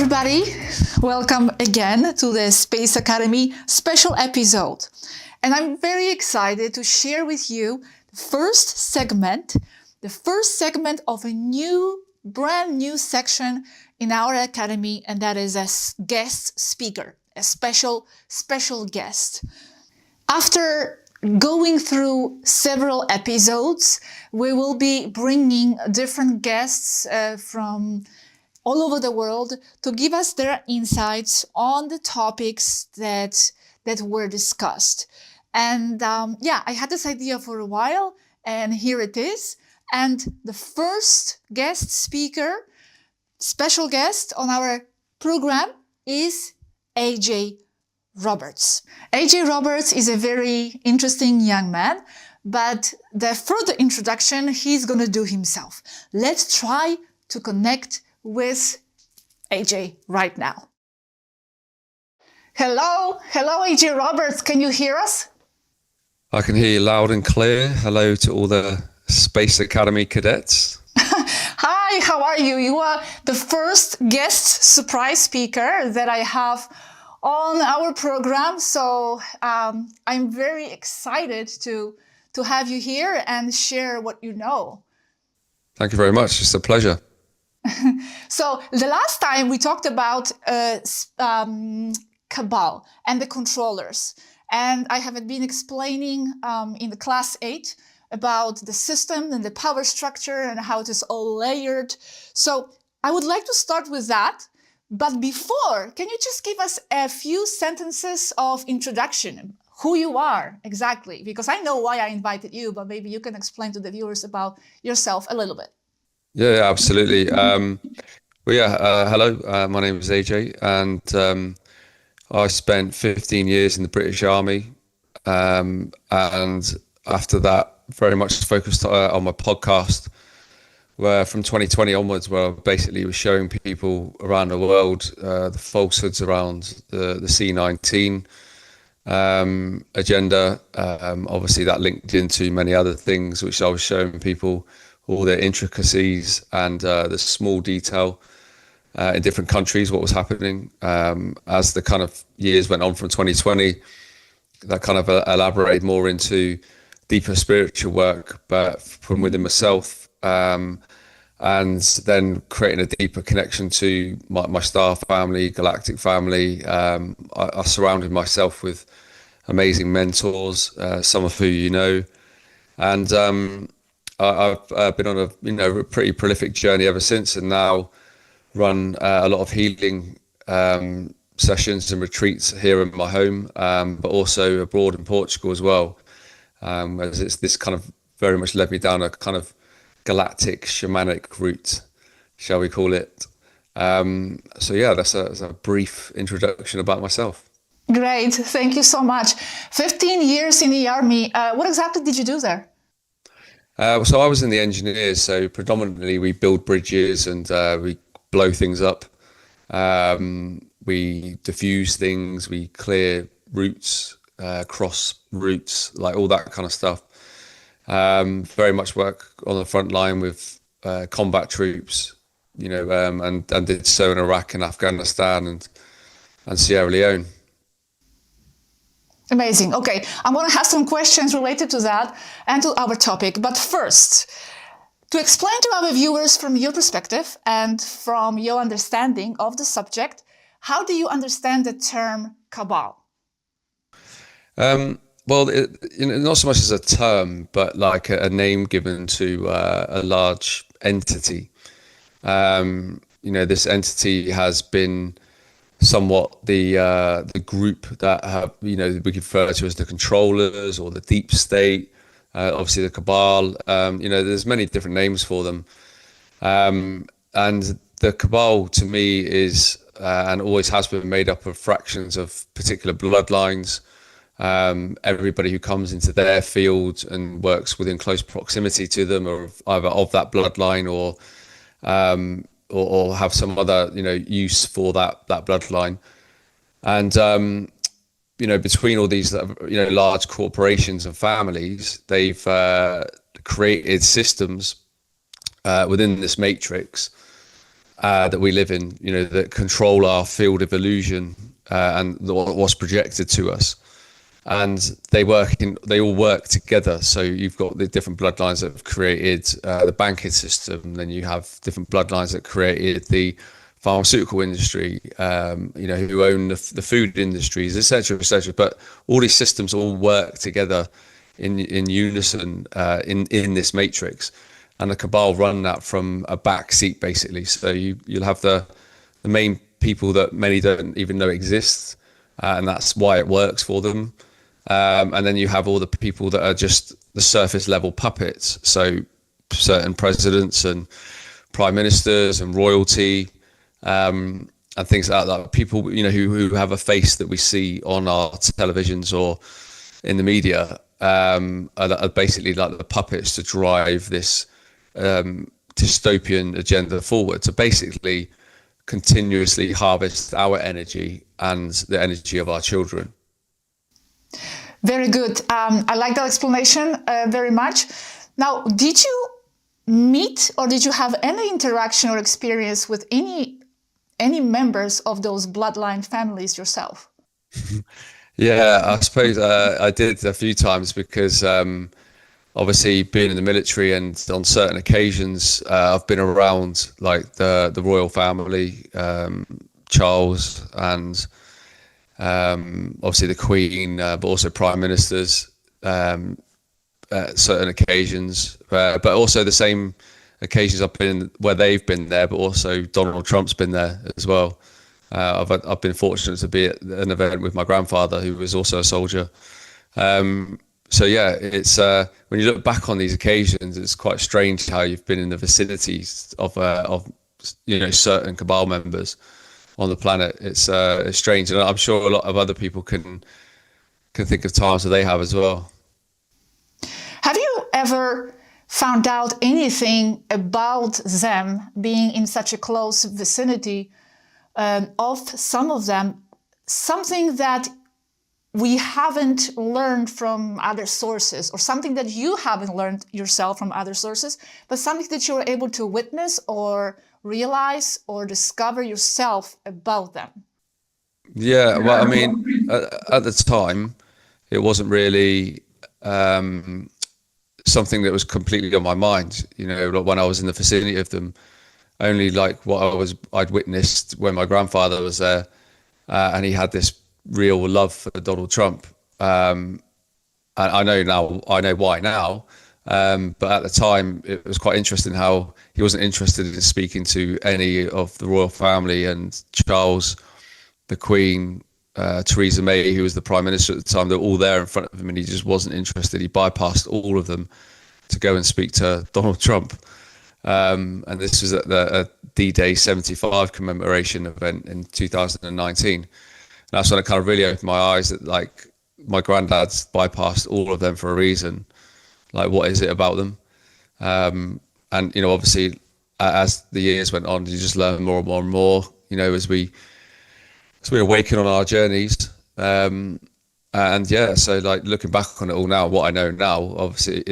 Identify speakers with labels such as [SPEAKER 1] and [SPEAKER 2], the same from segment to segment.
[SPEAKER 1] everybody, welcome again to the Space Academy special episode. And I'm very excited to share with you the first segment of a brand new section in our academy, and that is a guest speaker, a special guest. After going through several episodes, we will be bringing different guests from all over the world to give us their insights on the topics that were discussed. And I had this idea for a while, and here it is. And the first guest speaker, special guest on our program is AJ Roberts. AJ Roberts is a very interesting young man, but the further introduction he's going to do himself. Let's try to connect with AJ right now. Hello, AJ Roberts. Can you hear us?
[SPEAKER 2] I can hear you loud and clear. Hello to all the Space Academy cadets.
[SPEAKER 1] Hi, how are you? You are the first guest surprise speaker that I have on our program. So I'm very excited to have you here and share what you know.
[SPEAKER 2] Thank you very much. It's a pleasure.
[SPEAKER 1] So the last time we talked about Cabala and the controllers, and I have been explaining in the class 8 about the system and the power structure and how it is all layered. So I would like to start with that. But before, can you just give us a few sentences of introduction, who you are exactly? Because I know why I invited you, but maybe you can explain to the viewers about yourself a little bit.
[SPEAKER 2] Yeah, absolutely. Hello, my name is AJ, and I spent 15 years in the British Army, and after that, very much focused on my podcast, where from 2020 onwards, where I basically was showing people around the world the falsehoods around the C19 agenda. Obviously, that linked into many other things, which I was showing people all the intricacies and the small detail in different countries, what was happening. As the kind of years went on from 2020, that kind of elaborated more into deeper spiritual work, but from within myself, and then creating a deeper connection to my star family, galactic family. I surrounded myself with amazing mentors, some of who you know, and I've been on a pretty prolific journey ever since, and now run a lot of healing sessions and retreats here in my home, but also abroad in Portugal as well. As it's this kind of very much led me down a kind of galactic shamanic route, shall we call it. So yeah, that's a brief introduction about myself.
[SPEAKER 1] Great, thank you so much. 15 years in the army. What exactly did you do there?
[SPEAKER 2] So I was in the engineers, so predominantly we build bridges and we blow things up. We diffuse things, we clear routes, cross routes, like all that kind of stuff. Very much work on the front line with combat troops, and did so in Iraq and Afghanistan and Sierra Leone.
[SPEAKER 1] Amazing. Okay, I'm going to have some questions related to that and to our topic. But first, to explain to our viewers from your perspective and from your understanding of the subject, how do you understand the term Cabala?
[SPEAKER 2] Well, not so much as a term, but like a name given to a large entity. This entity has been somewhat the group that have, we refer to as the controllers or the deep state, obviously the Cabal. There's many different names for them, and the Cabal to me is and always has been made up of fractions of particular bloodlines. Everybody who comes into their field and works within close proximity to them, or either of that bloodline or have some other use for that bloodline. And between all these large corporations and families, they've created systems within this matrix that we live in, that control our field of illusion and what's projected to us. And they all work together. So you've got the different bloodlines that have created the banking system. Then you have different bloodlines that created the pharmaceutical industry, who own the food industries, etc., etc. But all these systems all work together in unison in this matrix. And the Cabal run that from a back seat, basically. So you'll have the main people that many don't even know exist, and that's why it works for them. And then you have all the people that are just the surface level puppets. So certain presidents and prime ministers and royalty, and things like that. People, who have a face that we see on our televisions or in the media, are basically like the puppets to drive this dystopian agenda forward, to basically continuously harvest our energy and the energy of our children.
[SPEAKER 1] Very good. I like that explanation very much. Now, did you meet or did you have any interaction or experience with any members of those bloodline families yourself?
[SPEAKER 2] Yeah, I suppose I did a few times, because obviously being in the military, and on certain occasions I've been around like the royal family, Charles, and obviously the Queen, but also prime ministers at certain occasions, but also the same occasions I've been where they've been there, but also Donald Trump's been there as well. I've been fortunate to be at an event with my grandfather, who was also a soldier. So yeah, it's when you look back on these occasions, it's quite strange how you've been in the vicinities of certain Cabal members on the planet. It's strange, and I'm sure a lot of other people can think of times that they have as well.
[SPEAKER 1] Have you ever found out anything about them being in such a close vicinity of some of them, something that we haven't learned from other sources, or something that you haven't learned yourself from other sources, but something that you were able to witness or realize or discover yourself about them?
[SPEAKER 2] Yeah, well, I mean, at the time, it wasn't really something that was completely on my mind. When I was in the vicinity of them, only like what I'd witnessed when my grandfather was there, and he had this real love for Donald Trump. And I know why now. But at the time, it was quite interesting how he wasn't interested in speaking to any of the royal family, and Charles, the Queen, Theresa May, who was the Prime Minister at the time. They were all there in front of him, and he just wasn't interested. He bypassed all of them to go and speak to Donald Trump. And this was at the D-Day 75 commemoration event in 2019. And that's when it kind of really opened my eyes that, like, my granddad's bypassed all of them for a reason. Like, what is it about them? And, obviously, as the years went on, you just learn more and more and more, as we awaken on our journeys. And yeah, so like looking back on it all now, what I know now, obviously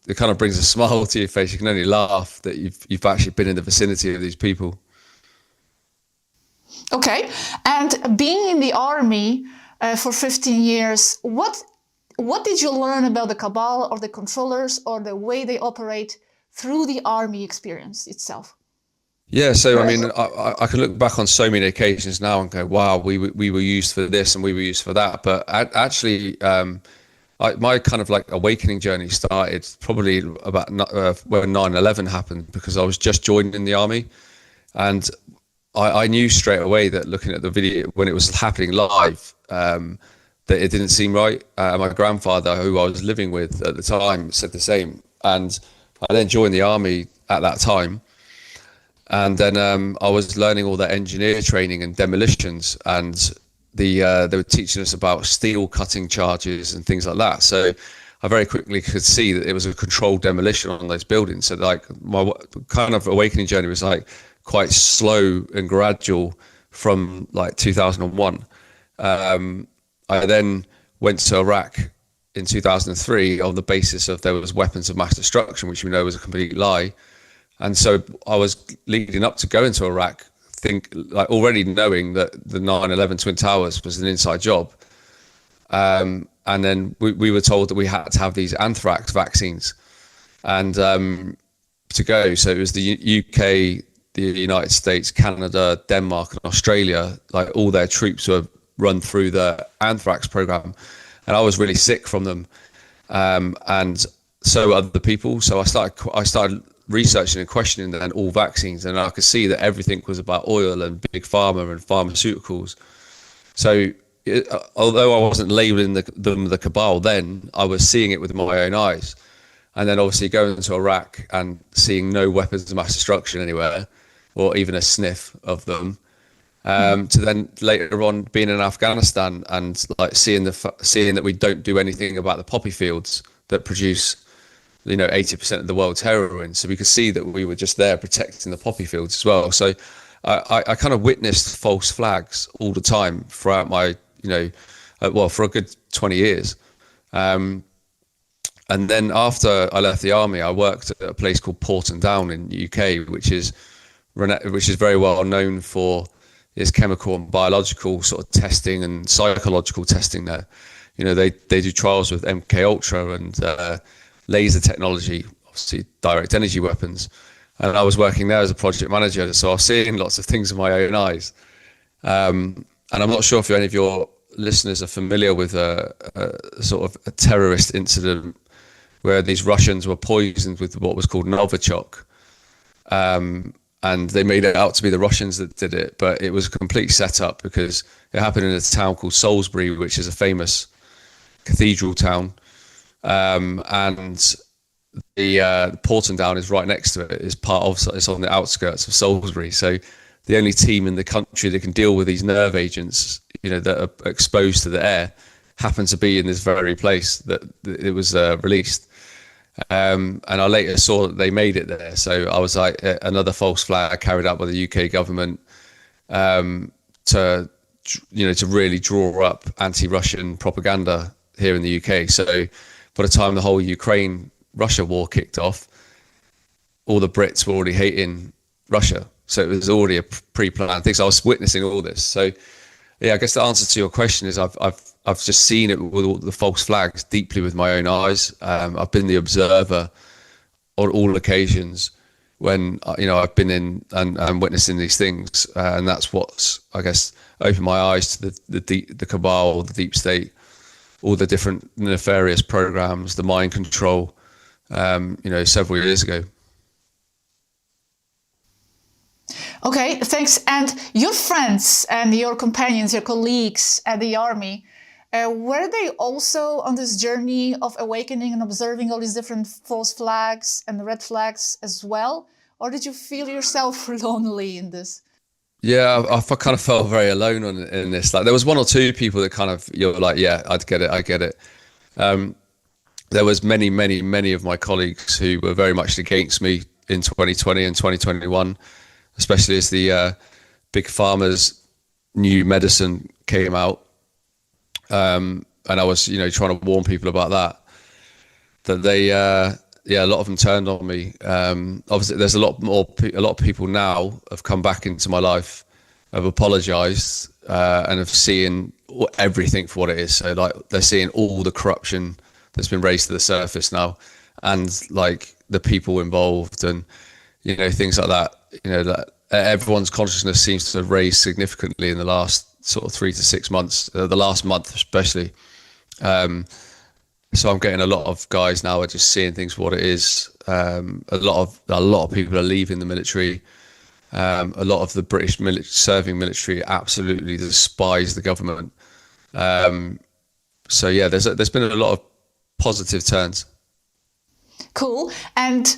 [SPEAKER 2] it kind of brings a smile to your face. You can only laugh that you've actually been in the vicinity of these people.
[SPEAKER 1] Okay, and being in the army for 15 years, what did you learn about the Cabal or the controllers or the way they operate through the army experience itself?
[SPEAKER 2] Yeah, so I mean, I can look back on so many occasions now and go, wow, we were used for this and we were used for that. But actually, my kind of like awakening journey started probably about when 9/11 happened, because I was just joining the army, and I knew straight away that looking at the video when it was happening live, that it didn't seem right. My grandfather, who I was living with at the time, said the same, and I then joined the army at that time. And then I was learning all that engineer training and demolitions, and they were teaching us about steel cutting charges and things like that. So I very quickly could see that it was a controlled demolition on those buildings. So like my kind of awakening journey was like quite slow and gradual from like 2001. I then went to Iraq in 2003 on the basis of there was weapons of mass destruction, which we know was a complete lie. And so I was leading up to going to Iraq, already knowing that the 9/11 Twin Towers was an inside job. And then we were told that we had to have these anthrax vaccines and to go. So it was the UK, the United States, Canada, Denmark, and Australia. Like all their troops were run through the anthrax program, and I was really sick from them, and so were other people. So I started researching and questioning then all vaccines, and I could see that everything was about oil and big pharma and pharmaceuticals. So although I wasn't labeling them the cabal then, I was seeing it with my own eyes. And then obviously going to Iraq and seeing no weapons of mass destruction anywhere, or even a sniff of them, to then later on being in Afghanistan and like seeing that we don't do anything about the poppy fields that produce, 80% of the world's heroin. So we could see that we were just there protecting the poppy fields as well. So I kind of witnessed false flags all the time throughout my, for a good 20 years. And then after I left the army, I worked at a place called Porton Down in the UK, which is very well known for its chemical and biological sort of testing and psychological testing there. They do trials with MK Ultra and laser technology, obviously direct energy weapons. And I was working there as a project manager, so I was seeing lots of things with my own eyes. And I'm not sure if any of your listeners are familiar with a sort of a terrorist incident where these Russians were poisoned with what was called Novichok. And they made it out to be the Russians that did it, but it was a complete setup because it happened in a town called Salisbury, which is a famous cathedral town. And the Porton Down is right next to it. It's on the outskirts of Salisbury. So the only team in the country that can deal with these nerve agents, that are exposed to the air, happened to be in this very place that it was released. And I later saw that they made it there. So I was like, another false flag carried out by the UK government to really draw up anti-Russian propaganda here in the UK. So by the time the whole Ukraine-Russia war kicked off, all the Brits were already hating Russia. So it was already a pre-planned thing. So I was witnessing all this. So yeah, I guess the answer to your question is I've just seen it with all the false flags deeply with my own eyes. I've been the observer on all occasions when I've been in and witnessing these things, and that's what's, I guess, opened my eyes to the cabal, the deep state, all the different nefarious programs, the mind control, several years ago.
[SPEAKER 1] Okay, thanks. And your friends and your companions, your colleagues at the army, were they also on this journey of awakening and observing all these different false flags and red flags as well? Or did you feel yourself lonely in this?
[SPEAKER 2] Yeah, I kind of felt very alone in this. Like there was one or two people that kind of, you're like, yeah, I get it. There was many of my colleagues who were very much against me in 2020 and 2021, especially as the big pharma's new medicine came out. And I was, trying to warn people about that they, a lot of them turned on me. Obviously there's a lot of people now have come back into my life, have apologized, and have seen everything for what it is. So like they're seeing all the corruption that's been raised to the surface now, and like the people involved and, things like that, that everyone's consciousness seems to have raised significantly in the last sort of 3 to 6 months, the last month especially. So I'm getting a lot of guys now are just seeing things for what it is. A lot of people are leaving the military. A lot of the British serving military absolutely despise the government. So yeah, there's been a lot of positive turns.
[SPEAKER 1] Cool. And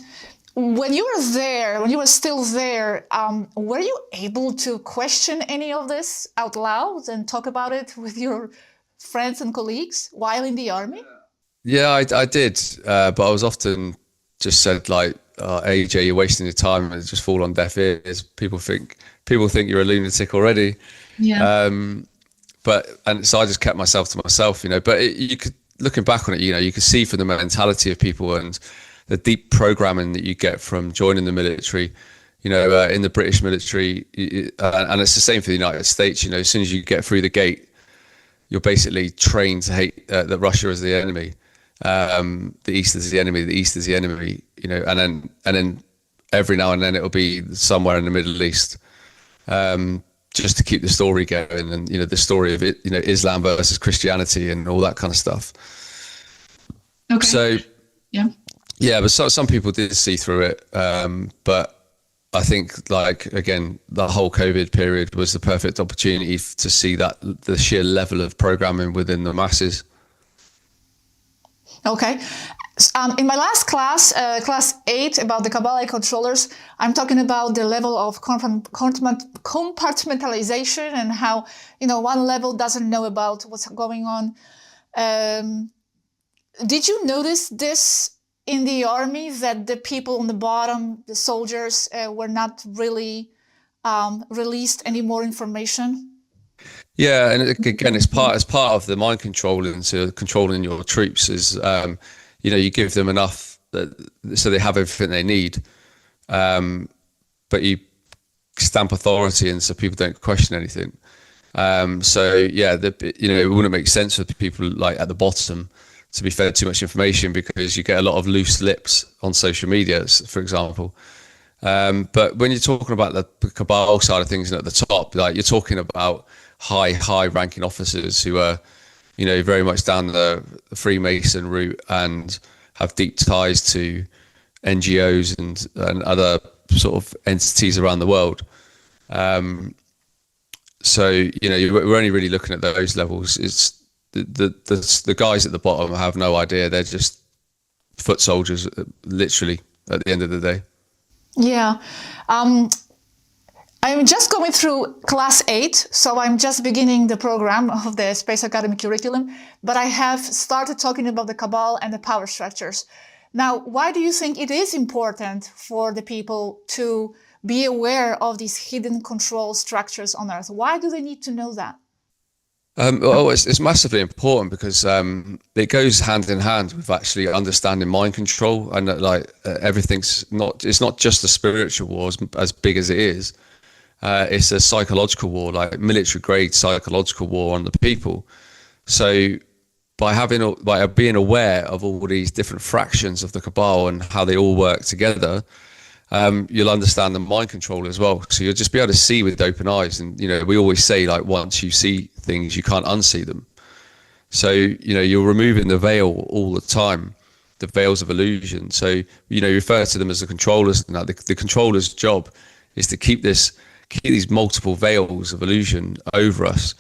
[SPEAKER 1] when you were still there, were you able to question any of this out loud and talk about it with your friends and colleagues while in the army?
[SPEAKER 2] Yeah, I did, but I was often just said like, AJ, you're wasting your time, and just fall on deaf ears. People think you're a lunatic already. Yeah. So I just kept myself to myself, But you could, looking back on it, you could see from the mentality of people and the deep programming that you get from joining the military. You know, in the British military, and it's the same for the United States. You know, as soon as you get through the gate, you're basically trained to hate that Russia is the enemy, the East is the enemy, the East is the enemy. You know, and then every now and then it'll be somewhere in the Middle East, just to keep the story going, and you know, the story of it, you know, Islam versus Christianity and all that kind of stuff.
[SPEAKER 1] Okay.
[SPEAKER 2] So
[SPEAKER 1] yeah,
[SPEAKER 2] but some people did see through it, but I think, like, again, the whole COVID period was the perfect opportunity to see that the sheer level of programming within the masses.
[SPEAKER 1] Okay. In my last class, class 8, about the Cabala controllers, I'm talking about the level of compartmentalization and how, you know, one level doesn't know about what's going on. Did you notice this in the army, that the people on the bottom, the soldiers, were not really released any more information?
[SPEAKER 2] Yeah, and again, it's part of the mind controlling, to controlling your troops is, you know, you give them enough so they have everything they need, but you stamp authority in so people don't question anything. So yeah, you know, it wouldn't make sense for people like at the bottom to be fed too much information, because you get a lot of loose lips on social media, for example. But when you're talking about the cabal side of things and at the top, like, you're talking about high ranking officers who are, you know, very much down the Freemason route and have deep ties to NGOs and other sort of entities around the world. So, you know, we're only really looking at those levels. It's the guys at the bottom have no idea. They're just foot soldiers, literally, at the end of the day.
[SPEAKER 1] Yeah. I'm just going through class 8, so I'm just beginning the program of the Space Academy curriculum, but I have started talking about the cabal and the power structures. Now, why do you think it is important for the people to be aware of these hidden control structures on Earth? Why do they need to know that?
[SPEAKER 2] Well, it's massively important because it goes hand in hand with actually understanding mind control, and everything's it's not just a spiritual war as big as it is. It's a psychological war, like military grade psychological war on the people. So by being aware of all these different fractions of the cabal and how they all work together, you'll understand the mind control as well. So you'll just be able to see with open eyes. And, you know, we always say, like, once you see things, you can't unsee them. So, you know, you're removing the veil all the time, the veils of illusion. So, you know, you refer to them as the controllers. Now, the controller's job is to keep these multiple veils of illusion over us.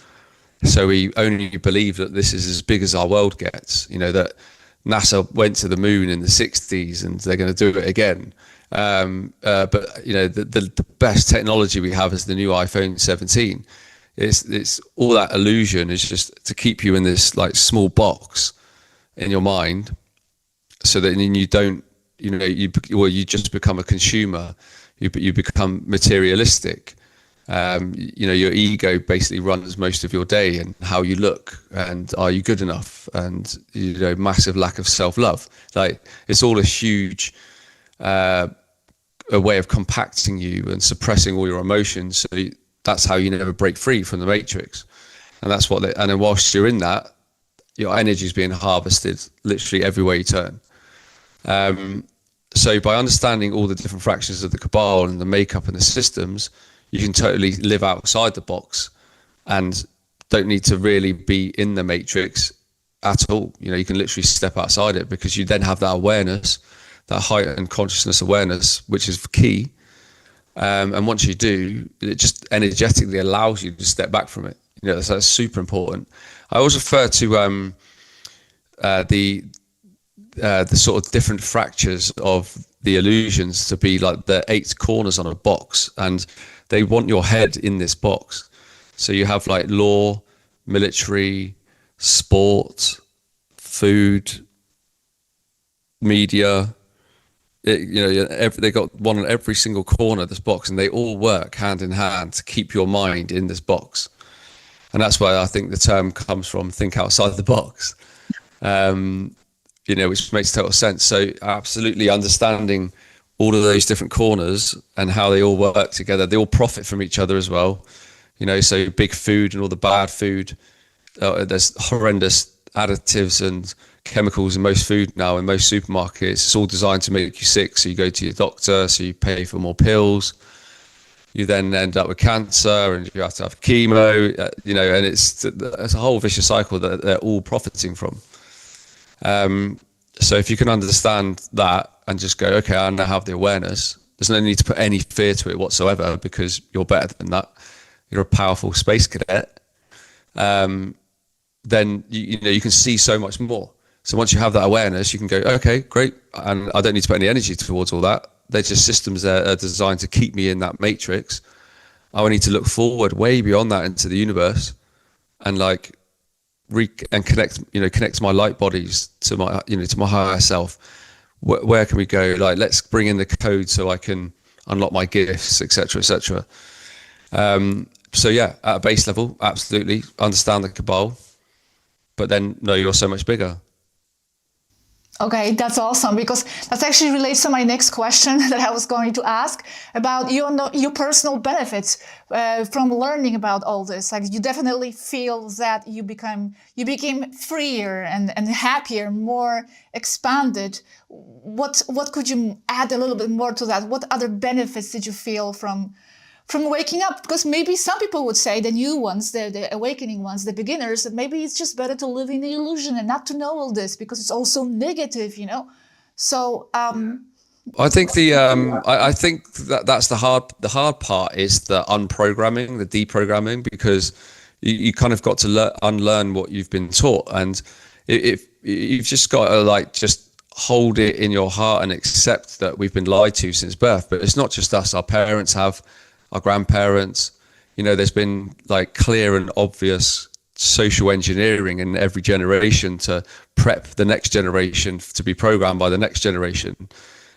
[SPEAKER 2] So we only believe that this is as big as our world gets, you know, that NASA went to the moon in the 60s and they're going to do it again. But, you know, the best technology we have is the new iPhone 17. It's all that illusion is just to keep you in this like small box in your mind, so that you don't, you know, you just become a consumer. You become materialistic. You know, your ego basically runs most of your day and how you look and are you good enough, and, you know, massive lack of self-love. Like, it's all a huge a way of compacting you and suppressing all your emotions. So that's how you never break free from the matrix. And that's what and then whilst you're in that, your energy is being harvested literally everywhere you turn. So by understanding all the different fractions of the cabal and the makeup and the systems, you can totally live outside the box and don't need to really be in the matrix at all. You know, you can literally step outside it, because you then have that awareness, that heightened consciousness awareness, which is key. And once you do, it just energetically allows you to step back from it. You know, that's super important. I always refer to the sort of different fractures of the illusions to be like the 8 corners on a box, and they want your head in this box. So you have like law, military, sport, food, media. You know, they got one on every single corner of this box, and they all work hand in hand to keep your mind in this box. And that's why I think the term comes from, think outside the box. which makes total sense. So absolutely understanding all of those different corners and how they all work together. They all profit from each other as well. So big food and all the bad food. There's horrendous additives and chemicals in most food now in most supermarkets. It's all designed to make you sick. So you go to your doctor, so you pay for more pills. You then end up with cancer and you have to have chemo, and it's a whole vicious cycle that they're all profiting from. So if you can understand that and just go, okay, I now have the awareness, there's no need to put any fear to it whatsoever because you're better than that. You're a powerful space cadet. Then you can see so much more. So once you have that awareness, you can go, okay, great. And I don't need to put any energy towards all that. They're just systems that are designed to keep me in that matrix. I need to look forward way beyond that into the universe and connect my light bodies to my, to my higher self. Where can we go? Let's bring in the code so I can unlock my gifts, etc., etc. So yeah, at a base level, absolutely understand the Cabal, but then know you're so much bigger.
[SPEAKER 1] Okay, that's awesome, because that actually relates to my next question that I was going to ask about your personal benefits from learning about all this. Like, you definitely feel that you became freer and happier, more expanded. What could you add a little bit more to that? What other benefits did you feel from waking up? Because maybe some people would say, the new ones, the awakening ones, the beginners, that maybe it's just better to live in the illusion and not to know all this because it's also negative, So
[SPEAKER 2] I think I think that's the hard part is the unprogramming, the deprogramming, because you kind of got to unlearn what you've been taught, and if you've just got to just hold it in your heart and accept that we've been lied to since birth. But it's not just us; our parents have. Our grandparents, there's been clear and obvious social engineering in every generation to prep the next generation to be programmed by the next generation.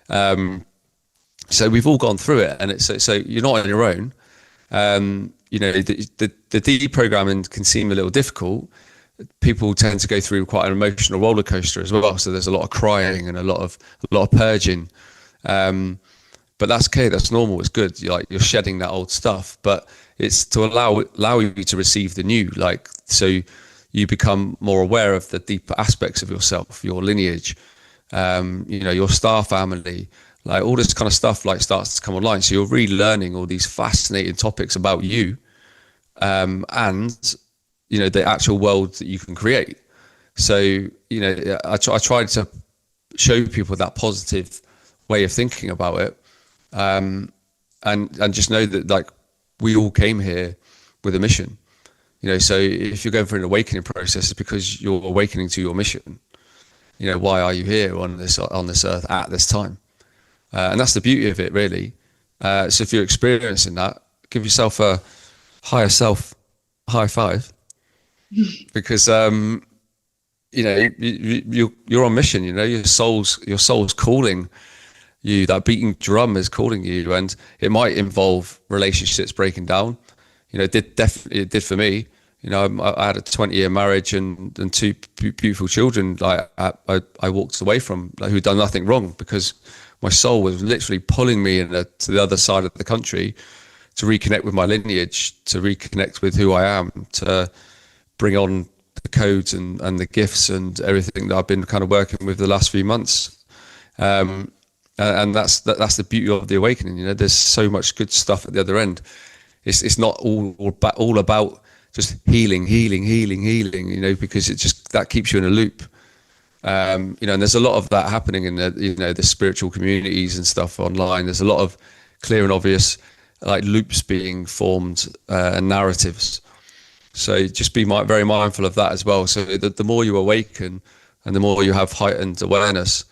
[SPEAKER 2] So we've all gone through it, and so you're not on your own. The deprogramming can seem a little difficult. People tend to go through quite an emotional roller coaster as well. So there's a lot of crying and a lot of purging. But that's okay. That's normal. It's good. You're shedding that old stuff, but it's to allow you to receive the new. So you become more aware of the deeper aspects of yourself, your lineage, your star family, all this kind of stuff. Starts to come online. So you're relearning all these fascinating topics about you, and the actual world that you can create. So I tried to show people that positive way of thinking about it. And just know that we all came here with a mission, so if you're going through an awakening process, it's because you're awakening to your mission. Why are you here on this earth at this time? And that's the beauty of it, really. So if you're experiencing that, give yourself a higher self high five, because you're on mission. Your soul's calling you. That beating drum is calling you, and it might involve relationships breaking down. It did for me. I had a 20-year marriage and two beautiful children. I walked away from, who'd done nothing wrong, because my soul was literally pulling me to the other side of the country to reconnect with my lineage, to reconnect with who I am, to bring on the codes and the gifts and everything that I've been kind of working with the last few months. And that's the beauty of the awakening. There's so much good stuff at the other end. It's not all about just healing, because that keeps you in a loop. And there's a lot of that happening in the spiritual communities and stuff online. There's a lot of clear and obvious loops being formed and narratives. So just be very mindful of that as well. So the more you awaken and the more you have heightened awareness,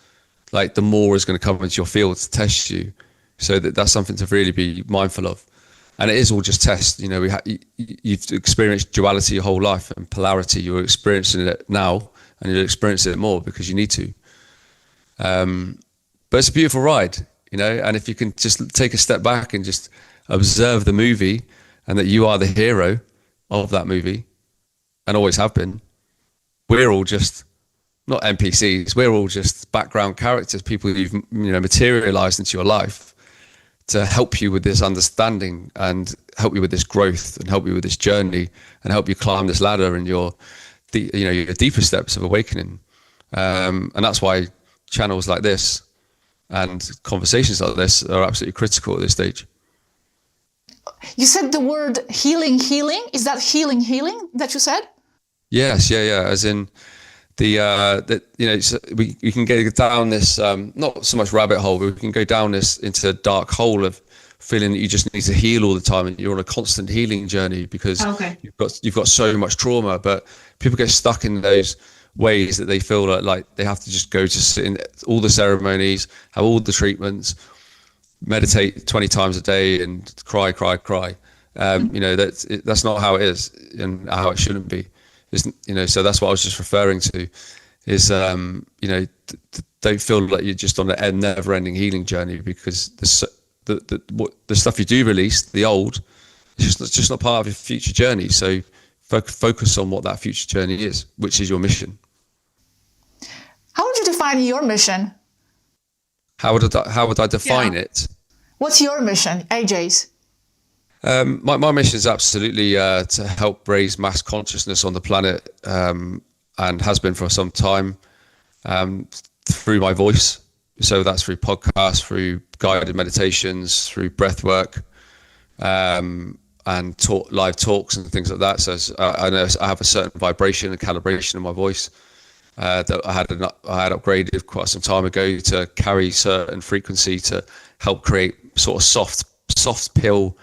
[SPEAKER 2] the more is going to come into your field to test you. So that's something to really be mindful of. And it is all just tests. You've experienced duality your whole life and polarity. You're experiencing it now, and you'll experience it more because you need to. But it's a beautiful ride, and if you can just take a step back and just observe the movie, and that you are the hero of that movie and always have been, we're all just not NPCs. We're all just background characters, people you've materialized into your life to help you with this understanding and help you with this growth and help you with this journey and help you climb this ladder in your deeper steps of awakening. And that's why channels like this and conversations like this are absolutely critical at this stage.
[SPEAKER 1] You said the word healing. Is that healing that you said?
[SPEAKER 2] Yes, yeah. As in we can go down this not so much rabbit hole, but we can go down this into a dark hole of feeling that you just need to heal all the time, and you're on a constant healing journey because you've got so much trauma. But people get stuck in those ways that they feel like they have to just go to sit in all the ceremonies, have all the treatments, meditate 20 times a day and cry. That's not how it is and how it shouldn't be. So that's what I was just referring to is, don't feel like you're just on a never ending healing journey, because the stuff you do release, the old, it's just not part of your future journey. So focus on what that future journey is, which is your mission.
[SPEAKER 1] How would you define your mission?
[SPEAKER 2] How would I define it?
[SPEAKER 1] What's your mission, AJ's?
[SPEAKER 2] My mission is absolutely to help raise mass consciousness on the planet, and has been for some time, through my voice. So that's through podcasts, through guided meditations, through breath work, and live talks and things like that. So I know I have a certain vibration and calibration in my voice that I had upgraded quite some time ago to carry certain frequency to help create sort of soft pill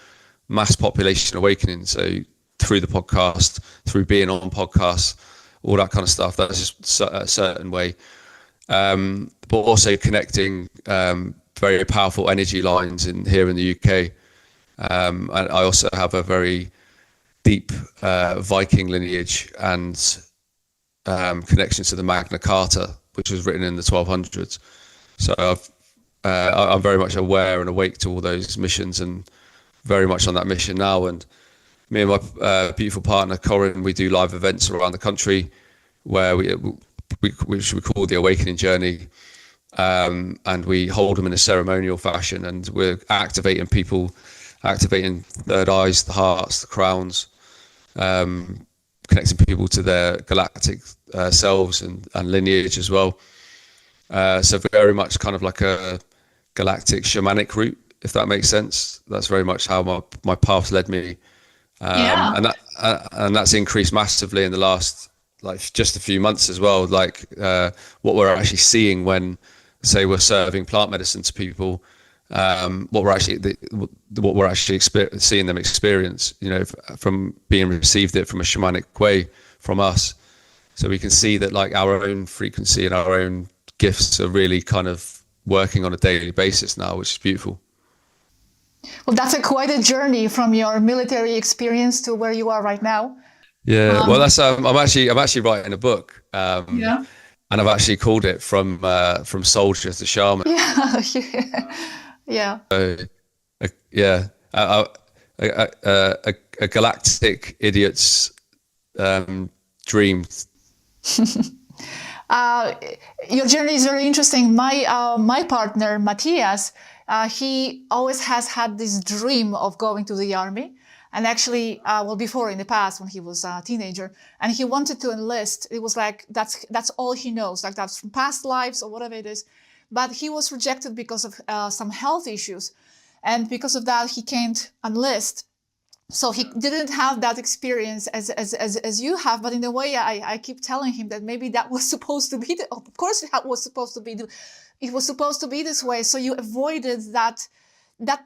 [SPEAKER 2] mass population awakening. So through the podcast, through being on podcasts, all that kind of stuff, that's just a certain way. But also connecting very powerful energy lines here in the UK. And I also have a very deep Viking lineage and connection to the Magna Carta, which was written in the 1200s. So I'm very much aware and awake to all those missions, and very much on that mission now. And me and my beautiful partner Corinne, we do live events around the country where which we call the Awakening Journey, and we hold them in a ceremonial fashion, and we're activating third eyes, the hearts, the crowns, connecting people to their galactic selves and lineage as well. So very much kind of like a galactic shamanic route, if that makes sense. That's very much how my path led me, and that's increased massively in the last just a few months as well. What we're actually seeing when, say, we're serving plant medicine to people, what we're actually seeing them experience, from being received it from a shamanic way from us. So we can see that our own frequency and our own gifts are really kind of working on a daily basis now, which is beautiful.
[SPEAKER 1] Well, that's quite a journey from your military experience to where you are right now.
[SPEAKER 2] Yeah, well, that's I'm actually writing a book, and I've actually called it from soldier to shaman.
[SPEAKER 1] Yeah.
[SPEAKER 2] A galactic idiot's dream.
[SPEAKER 1] Your journey is very interesting. My partner Matthias, he always has had this dream of going to the army, and actually, before in the past when he was a teenager, and he wanted to enlist. It was like that's all he knows, that's from past lives or whatever it is. But he was rejected because of some health issues, and because of that, he can't enlist. So he didn't have that experience as you have. But in a way, I keep telling him that maybe that was supposed to be. Of course, it was supposed to be. It was supposed to be this way. So you avoided that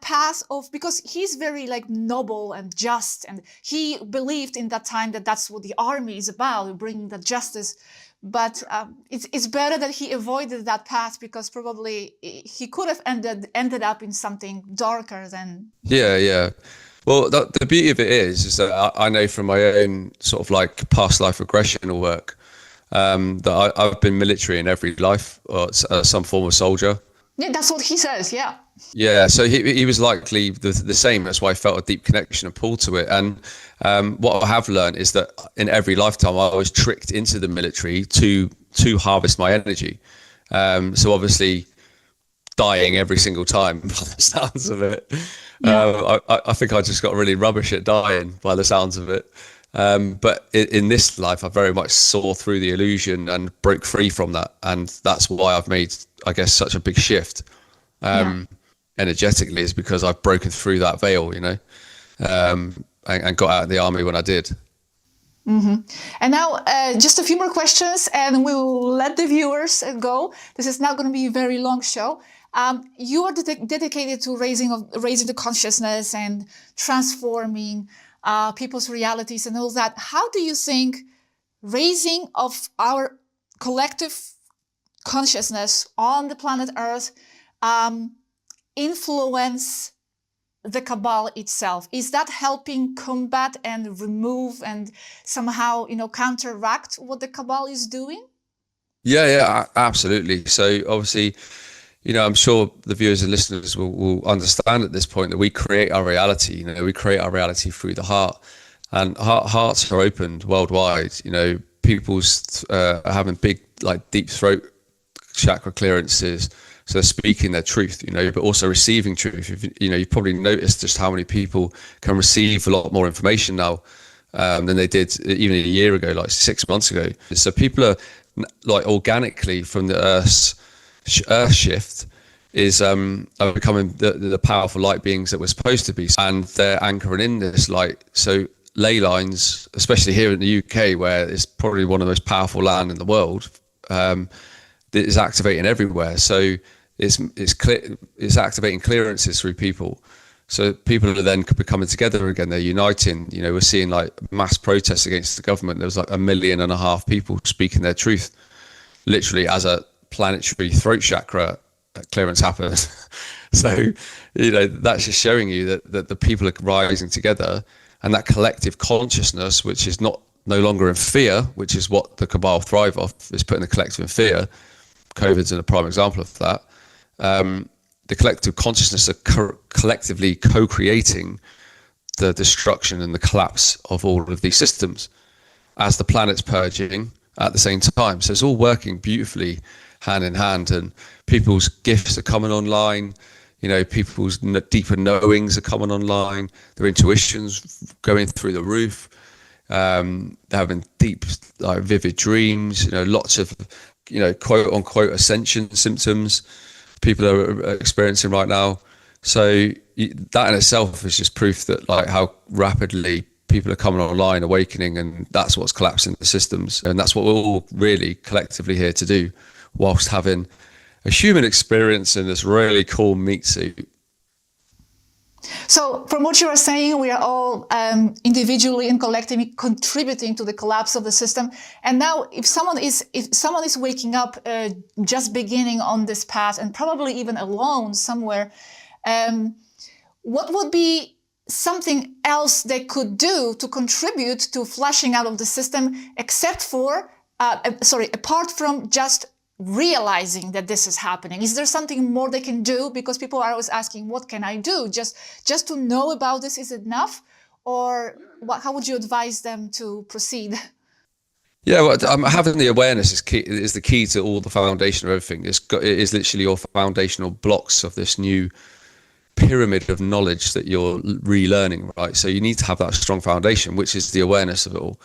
[SPEAKER 1] path of, because he's very noble and just, and he believed in that time that that's what the army is about, bringing that justice. But it's better that he avoided that path, because probably he could have ended up in something darker than. Yeah.
[SPEAKER 2] Well, the beauty of it is that I know from my own sort of past life regression work, that I've been military in every life, or some form of soldier.
[SPEAKER 1] Yeah, that's what he says. Yeah.
[SPEAKER 2] Yeah, so he was likely the same. That's why I felt a deep connection and pull to it. And what I have learned is that in every lifetime, I was tricked into the military to to harvest my energy. So obviously dying every single time by the sounds of it. I think I just got really rubbish at dying by the sounds of it. But in this life, I very much saw through the illusion and broke free from that. And that's why I've made, I guess, such a big shift energetically, is because I've broken through that veil, and got out of the army when I did.
[SPEAKER 1] Mm-hmm. And now just a few more questions and we will let the viewers go. This is not going to be a very long show. You are dedicated to raising the consciousness and transforming people's realities and all that. How do you think raising of our collective consciousness on the planet Earth influence the Cabal itself? Is that helping combat and remove and somehow, counteract what the Cabal is doing?
[SPEAKER 2] Yeah, absolutely. So obviously, I'm sure the viewers and listeners will understand at this point that we create our reality. We create our reality through the heart, and hearts are opened worldwide. People's are having big, deep throat chakra clearances. So they're speaking their truth, but also receiving truth. You've probably noticed just how many people can receive a lot more information now than they did even a year ago, 6 months ago. So people are organically from the Earth shift are becoming the powerful light beings that we're supposed to be, and they're anchoring in this light. So ley lines, especially here in the UK, where it's probably one of the most powerful land in the world, is activating everywhere. So it's activating clearances through people. So people are then coming together again. They're uniting. We're seeing mass protests against the government. There was 1.5 million people speaking their truth, literally as a planetary throat chakra clearance happened. So that's just showing you that the people are rising together, and that collective consciousness, which is no longer in fear, which is what the Cabal thrive off, is putting the collective in fear. COVID's a prime example of that. The collective consciousness are collectively co-creating the destruction and the collapse of all of these systems as the planet's purging at the same time. So it's all working beautifully hand in hand, and people's gifts are coming online. People's deeper knowings are coming online. Their intuitions going through the roof. They're having deep, vivid dreams. Lots of, quote unquote ascension symptoms people are experiencing right now. So that in itself is just proof that how rapidly people are coming online, awakening, and that's what's collapsing the systems. And that's what we're all really collectively here to do, whilst having a human experience in this really cool meat suit.
[SPEAKER 1] So from what you are saying, we are all individually and collectively contributing to the collapse of the system. And now if someone is waking up, just beginning on this path, and probably even alone somewhere, what would be something else they could do to contribute to flushing out of the system, apart from just realizing that this is happening? Is there something more they can do? Because people are always asking, what can I do? Just to know about this is enough? Or how would you advise them to proceed?
[SPEAKER 2] Yeah, well, having the awareness is the key to all the foundation of everything. It is literally your foundational blocks of this new pyramid of knowledge that you're relearning, right? So you need to have that strong foundation, which is the awareness of it all.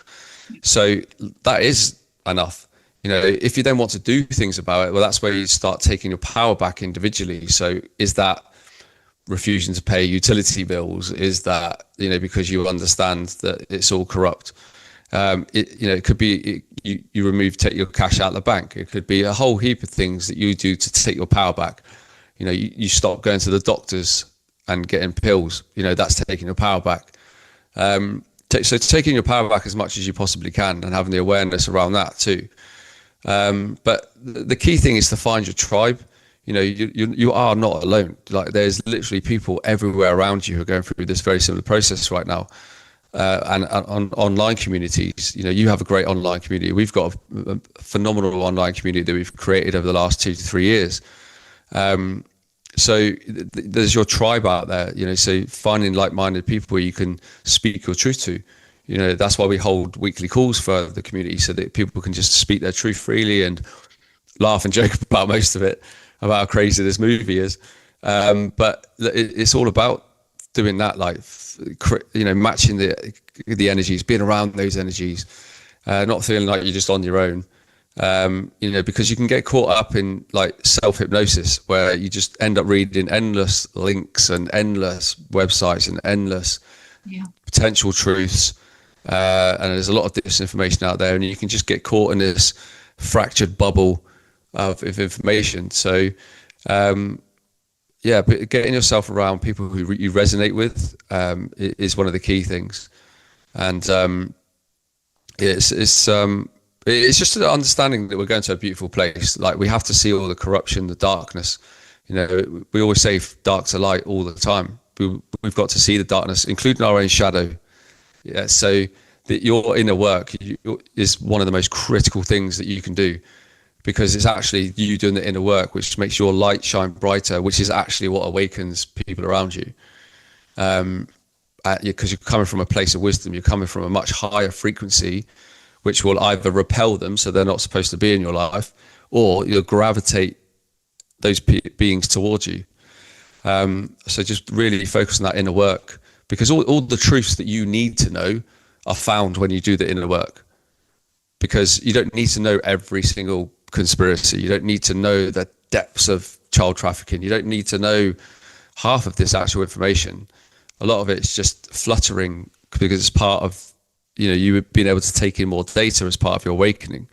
[SPEAKER 2] So that is enough. If you then want to do things about it, well, that's where you start taking your power back individually. So is that refusing to pay utility bills? Is that, because you understand that it's all corrupt? It could be you take your cash out of the bank. It could be a whole heap of things that you do to take your power back. You stop going to the doctors and getting pills. That's taking your power back. So taking your power back as much as you possibly can, and having the awareness around that too. But the key thing is to find your tribe. You are not alone. There's literally people everywhere around you who are going through this very similar process right now. And on online communities, you have a great online community. We've got a phenomenal online community that we've created over the last 2 to 3 years. So there's your tribe out there, so finding like-minded people where you can speak your truth to. That's why we hold weekly calls for the community, so that people can just speak their truth freely and laugh and joke about most of it, about how crazy this movie is. But it's all about doing that, like, matching the energies, being around those energies, not feeling like you're just on your own. Because you can get caught up in like self-hypnosis, where you just end up reading endless links and endless websites and endless potential truths. And there's a lot of disinformation out there, and you can just get caught in this fractured bubble of information. So, but getting yourself around people who you resonate with is one of the key things. And it's just an understanding that we're going to a beautiful place. Like, we have to see all the corruption, the darkness. We always say dark to light all the time. We've got to see the darkness, including our own shadow. Yeah. So your inner work is one of the most critical things that you can do, because it's actually you doing the inner work which makes your light shine brighter, which is actually what awakens people around you. Because you're coming from a place of wisdom, you're coming from a much higher frequency, which will either repel them, so they're not supposed to be in your life, or you'll gravitate those beings towards you. So just really focus on that inner work, because all the truths that you need to know are found when you do the inner work. Because you don't need to know every single conspiracy. You don't need to know the depths of child trafficking. You don't need to know half of this actual information. A lot of it's just fluttering, because it's part of you being able to take in more data as part of your awakening.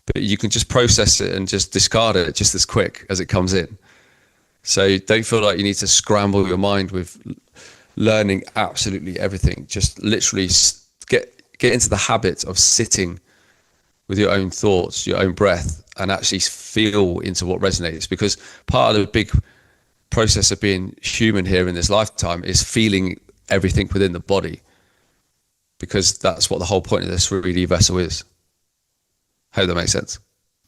[SPEAKER 2] But you can just process it and just discard it just as quick as it comes in. So don't feel like you need to scramble your mind with learning absolutely everything. Just literally get into the habit of sitting with your own thoughts, your own breath, and actually feel into what resonates. Because part of the big process of being human here in this lifetime is feeling everything within the body, because that's what the whole point of this 3D vessel is. Hope that makes sense.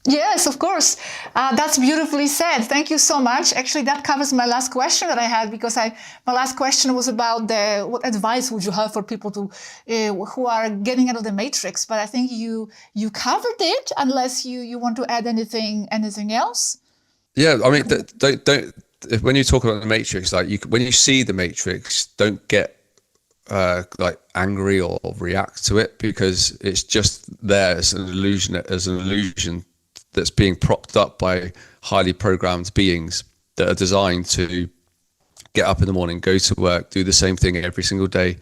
[SPEAKER 1] Yes, of course. That's beautifully said. Thank you so much. Actually, that covers my last question that I had, because my last question was about what advice would you have for people who are getting out of the matrix. But I think you covered it, unless you want to add anything else.
[SPEAKER 2] Yeah, I mean, don't when you talk about the matrix, like when you see the matrix, don't get like angry or react to it, because it's just there as an illusion that's being propped up by highly programmed beings that are designed to get up in the morning, go to work, do the same thing every single day.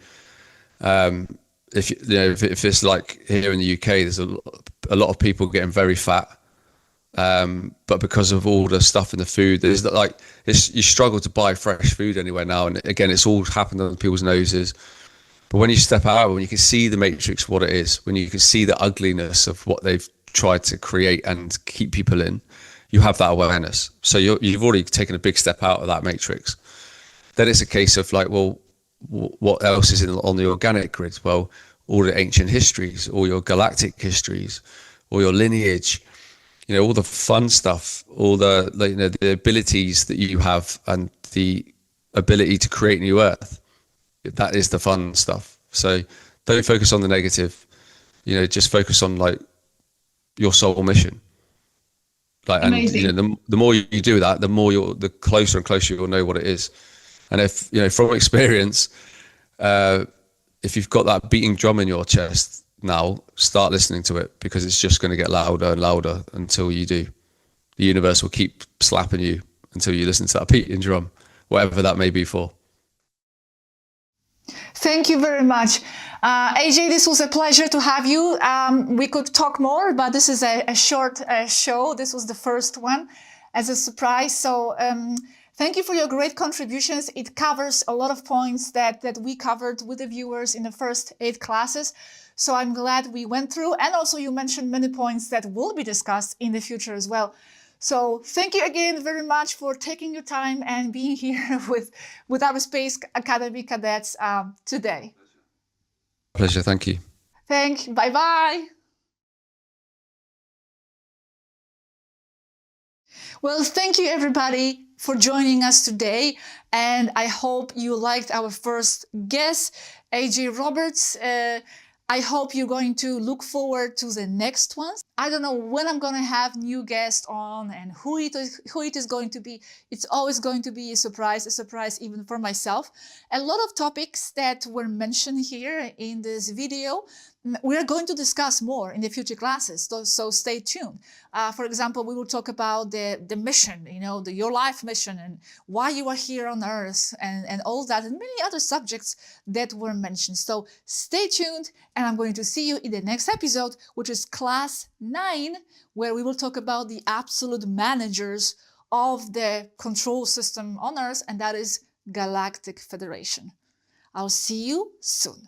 [SPEAKER 2] If it's like here in the UK, there's a lot of people getting very fat, but because of all the stuff in the food, you struggle to buy fresh food anywhere now. And again, it's all happened on people's noses. But when you step out, when you can see the matrix, what it is, when you can see the ugliness of what they've tried to create and keep people in, you have that awareness. So you've already taken a big step out of that matrix. Then it's a case of like, well, what else is on the organic grid? Well, all the ancient histories, all your galactic histories, all your lineage, all the fun stuff, all the abilities that you have, and the ability to create new Earth. That is the fun stuff. So don't focus on the negative. Just focus on like your soul mission. Like,
[SPEAKER 1] amazing.
[SPEAKER 2] And the more you do that, the closer and closer you'll know what it is. And if from experience, if you've got that beating drum in your chest now, start listening to it, because it's just going to get louder and louder until you do. The universe will keep slapping you until you listen to that beating drum, whatever that may be for.
[SPEAKER 1] Thank you very much. AJ, this was a pleasure to have you. We could talk more, but this is a short show. This was the first one as a surprise. So thank you for your great contributions. It covers a lot of points that we covered with the viewers in the first 8 classes. So I'm glad we went through. And also you mentioned many points that will be discussed in the future as well. So thank you again very much for taking your time and being here with our Space Academy cadets today.
[SPEAKER 2] Pleasure. Thank you.
[SPEAKER 1] Bye-bye. Well, thank you everybody for joining us today. And I hope you liked our first guest, AJ Roberts. I hope you're going to look forward to the next ones. I don't know when I'm going to have new guests on and who it is going to be. It's always going to be a surprise even for myself. A lot of topics that were mentioned here in this video, we are going to discuss more in the future classes, so stay tuned. For example, we will talk about the mission, your life mission and why you are here on Earth and all that and many other subjects that were mentioned. So stay tuned, and I'm going to see you in the next episode, which is class 9, where we will talk about the absolute managers of the control system on Earth, and that is Galactic Federation. I'll see you soon.